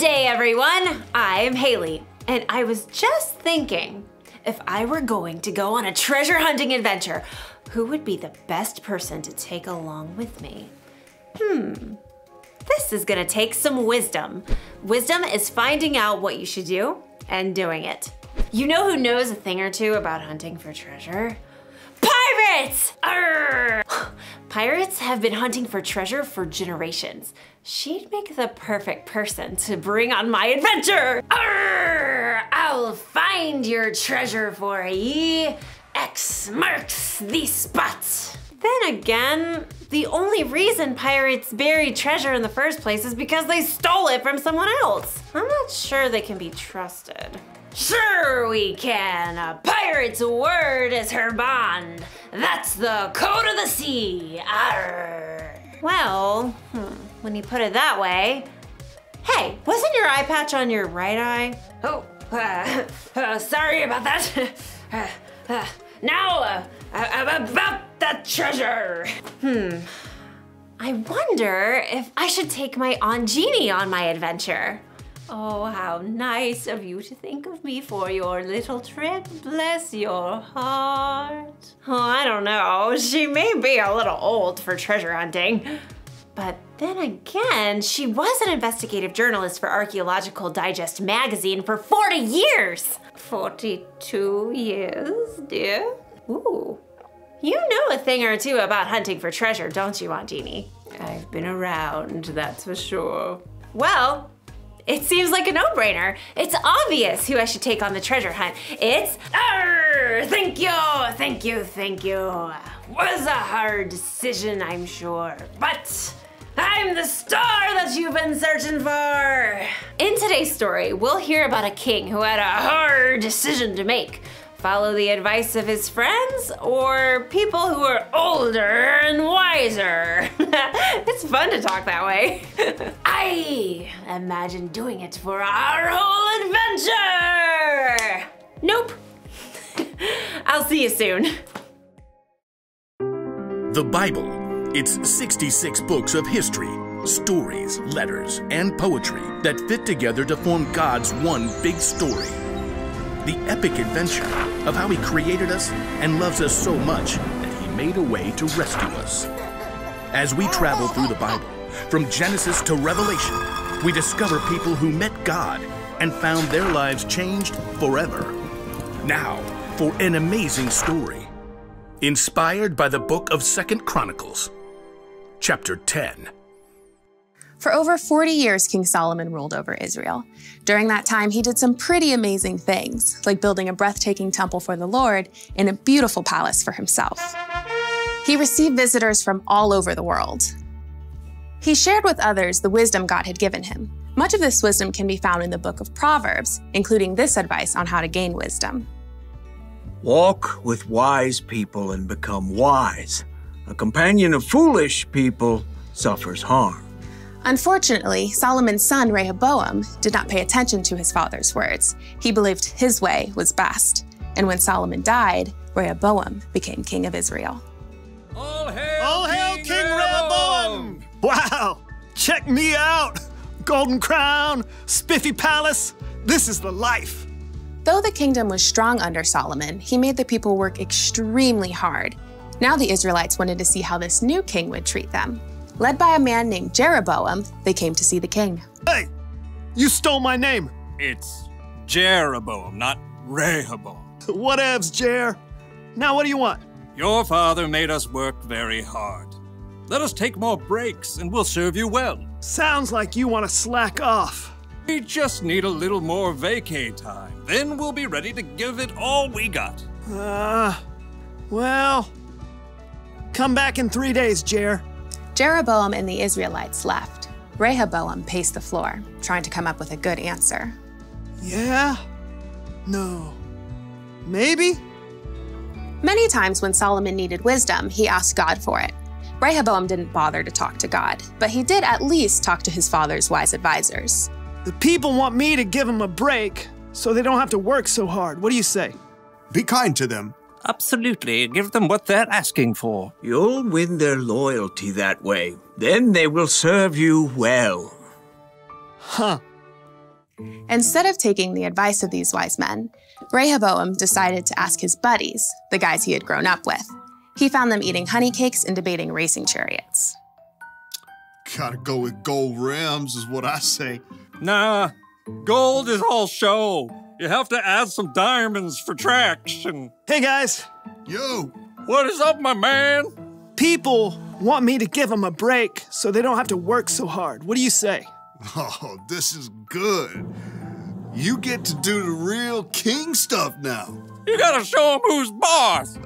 day, everyone! I'm Haley, and I was just thinking, if I were going to go on a treasure hunting adventure, who would be the best person to take along with me? This is gonna take some wisdom. Wisdom is finding out what you should do and doing it. You know who knows a thing or two about hunting for treasure? Pirates! Arr! Pirates have been hunting for treasure for generations. She'd make the perfect person to bring on my adventure. Arr! I'll find your treasure for ye. X marks the spot. Then again, the only reason pirates bury treasure in the first place is because they stole it from someone else. I'm not sure they can be trusted. Sure we can. A pirate's word is her bond. That's the code of the sea. Arr. Well, when you put it that way. Hey, wasn't your eye patch on your right eye? Oh, sorry about that. Now, about that treasure. I wonder if I should take my Aunt Jeannie on my adventure. Oh, how nice of you to think of me for your little trip. Bless your heart. Oh, I don't know. She may be a little old for treasure hunting, but Then again, she was an investigative journalist for Archaeological Digest magazine for 40 years. 42 years, dear? Ooh. You know a thing or two about hunting for treasure, don't you, Aunt Jeannie? I've been around, that's for sure. Well, it seems like a no-brainer. It's obvious who I should take on the treasure hunt. It's, thank you. Was a hard decision, I'm sure, but I'm the star that you've been searching for. In today's story, we'll hear about a king who had a hard decision to make. Follow the advice of his friends or people who are older and wiser. It's fun to talk that way. I imagine doing it for our whole adventure. Nope. I'll see you soon. The Bible. It's 66 books of history, stories, letters, and poetry that fit together to form God's one big story. The epic adventure of how He created us and loves us so much that He made a way to rescue us. As we travel through the Bible, from Genesis to Revelation, we discover people who met God and found their lives changed forever. Now, for an amazing story, inspired by the book of 2 Chronicles, chapter 10. For over 40 years, King Solomon ruled over Israel. During that time, he did some pretty amazing things, like building a breathtaking temple for the Lord and a beautiful palace for himself. He received visitors from all over the world. He shared with others the wisdom God had given him. Much of this wisdom can be found in the book of Proverbs, including this advice on how to gain wisdom. Walk with wise people and become wise. A companion of foolish people suffers harm. Unfortunately, Solomon's son Rehoboam did not pay attention to his father's words. He believed his way was best. And when Solomon died, Rehoboam became king of Israel. All hail King Rehoboam! Wow, check me out! Golden crown, spiffy palace, this is the life. Though the kingdom was strong under Solomon, he made the people work extremely hard. Now the Israelites wanted to see how this new king would treat them. Led by a man named Jeroboam, they came to see the king. Hey, you stole my name. It's Jeroboam, not Rehoboam. Whatevs, Jer. Now what do you want? Your father made us work very hard. Let us take more breaks and we'll serve you well. Sounds like you want to slack off. We just need a little more vacay time. Then we'll be ready to give it all we got. Well, come back in 3 days, Jer. Jeroboam and the Israelites left. Rehoboam paced the floor, trying to come up with a good answer. Yeah? No. Maybe? Many times when Solomon needed wisdom, he asked God for it. Rehoboam didn't bother to talk to God, but he did at least talk to his father's wise advisors. The people want me to give them a break so they don't have to work so hard. What do you say? Be kind to them. Absolutely. Give them what they're asking for. You'll win their loyalty that way. Then they will serve you well. Huh. Instead of taking the advice of these wise men, Rehoboam decided to ask his buddies, the guys he had grown up with. He found them eating honey cakes and debating racing chariots. Gotta go with gold rims is what I say. Nah, gold is all show. You have to add some diamonds for traction. Hey, guys. Yo. What is up, my man? People want me to give them a break so they don't have to work so hard. What do you say? Oh, this is good. You get to do the real king stuff now. You gotta show them who's boss.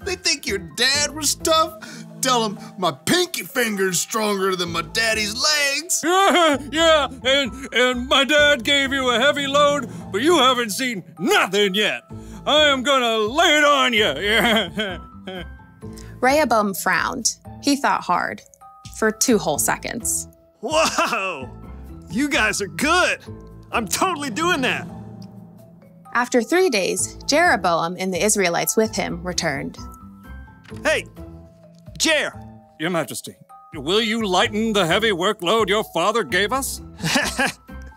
They think your dad was tough? Tell them my pinky finger's stronger than my daddy's legs. Yeah, and my dad gave you a heavy load, but you haven't seen nothing yet. I am gonna lay it on you. Rehoboam frowned. He thought hard, for 2 whole seconds. Whoa! You guys are good. I'm totally doing that. After 3 days, Jeroboam and the Israelites with him returned. Hey, Jer. Your Majesty, will you lighten the heavy workload your father gave us?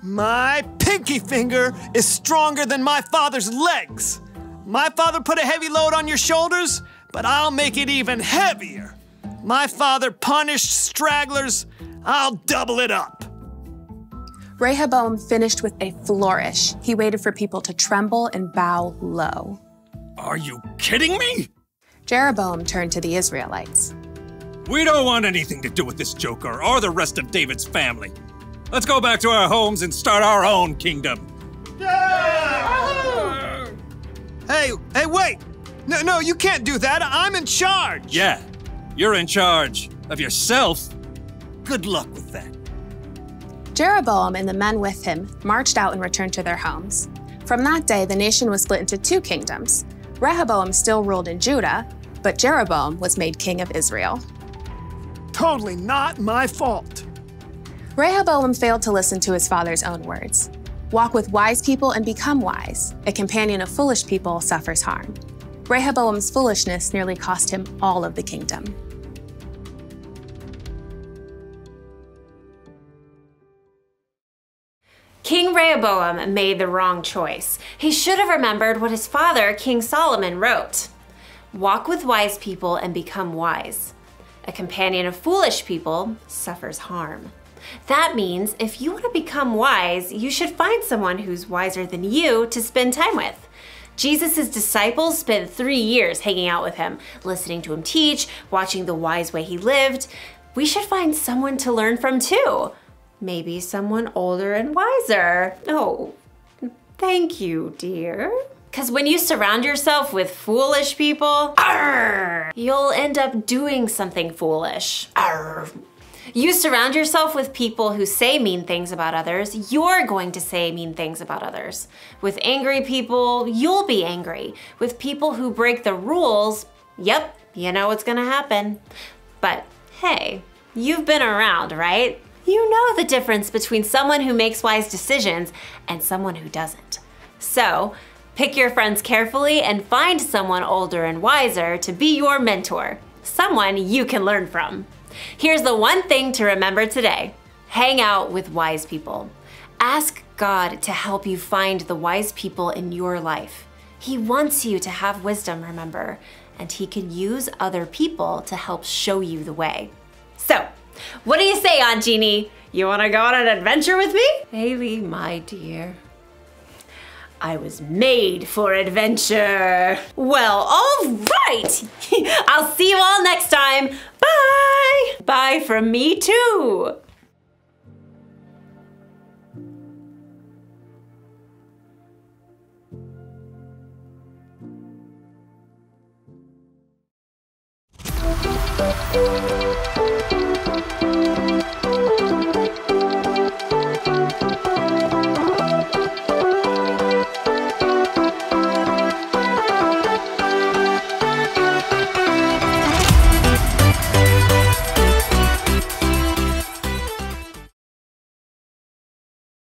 My pinky finger is stronger than my father's legs. My father put a heavy load on your shoulders, but I'll make it even heavier. My father punished stragglers. I'll double it up. Rehoboam finished with a flourish. He waited for people to tremble and bow low. Are you kidding me? Jeroboam turned to the Israelites. We don't want anything to do with this joker or the rest of David's family. Let's go back to our homes and start our own kingdom. Yeah! Hey, wait! No, you can't do that. I'm in charge. Yeah, you're in charge of yourself. Good luck with that. Jeroboam and the men with him marched out and returned to their homes. From that day, the nation was split into two kingdoms. Rehoboam still ruled in Judah, but Jeroboam was made king of Israel. Totally not my fault. Rehoboam failed to listen to his father's own words. Walk with wise people and become wise. A companion of foolish people suffers harm. Rehoboam's foolishness nearly cost him all of the kingdom. King Rehoboam made the wrong choice. He should have remembered what his father, King Solomon, wrote. Walk with wise people and become wise. A companion of foolish people suffers harm. That means if you want to become wise, you should find someone who's wiser than you to spend time with. Jesus' disciples spent 3 years hanging out with him, listening to him teach, watching the wise way he lived. We should find someone to learn from too. Maybe someone older and wiser. Oh, thank you, dear. Because when you surround yourself with foolish people, you'll end up doing something foolish. You surround yourself with people who say mean things about others, you're going to say mean things about others. With angry people, you'll be angry. With people who break the rules, yep, you know what's gonna happen. But hey, you've been around, right? You know the difference between someone who makes wise decisions and someone who doesn't. So, pick your friends carefully and find someone older and wiser to be your mentor, someone you can learn from. Here's the one thing to remember today. Hang out with wise people. Ask God to help you find the wise people in your life. He wants you to have wisdom, remember, and he can use other people to help show you the way. So, what do you say, Aunt Jeannie? You want to go on an adventure with me? Haley, my dear, I was made for adventure. Well, all right. I'll see you all next time. Bye. Bye from me too.